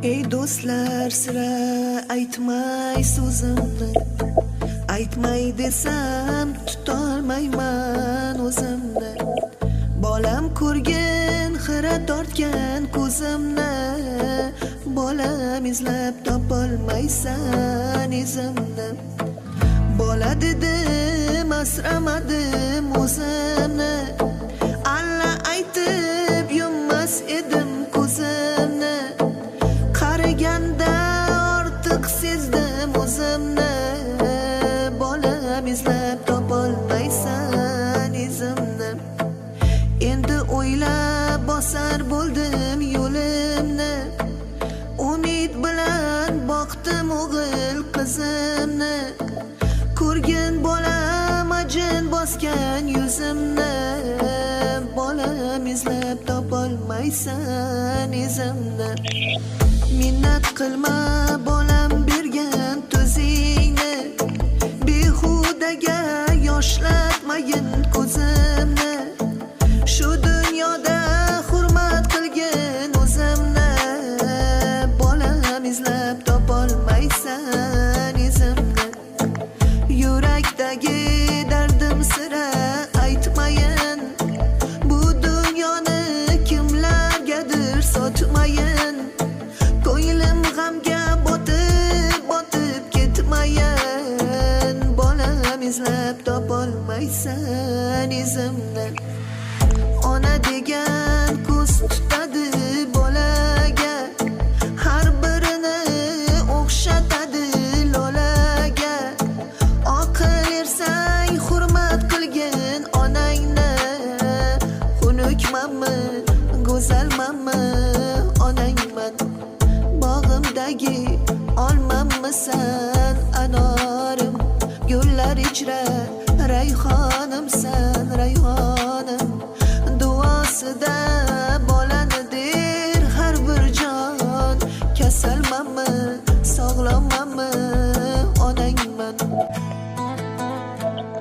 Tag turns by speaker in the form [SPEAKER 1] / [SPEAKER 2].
[SPEAKER 1] Ey do'stlar, sira aytmay so'zimni, aytmay desam tutolmayman o'zimni. Bolam ko'rgin xira tortgan ko'zimni, bolam izlab topolmaysan izimni. Bola dedim asramadim o'zimni, alla aytib yummas edim ko'zimni. Qariganda ortiq sezdim o'zimni, bolam izlab topolmaysan izimni. Endi o'ylab bosar bo'ldim yo'limni, umid bilan boqdim o'g'il qizimni. Ko'rgin bolam ajin bosgan yuzimni, bolam izlab topolmaysan izimni. Minnat qilma bolam bergan tuzingni, behudaga yoshlatmagin ko'zimni. Shu dunyoda hurmat qilgin o'zimni, bolam izlab topolmaysan izimni. Yurakdagi dardim sira aytmayin, bu dunyoni kimlargadir sotmayin. Ko'nglim g'amga botib ketmayin, bolam izlab topolmaysan izimni. Ona degan ko'z tutadi bolaga, har birini o'xshatadi lolaga. Oqil ersang hurmat qilgin onangni, xunukmanmi, go'zalmanmi, onangman. Bog'imdagi olmammisan anorim, gullar ichra rayhonimsan rayhonim. Duosida bolani der har bir jon, kasalmanmi, sog'lommanmi,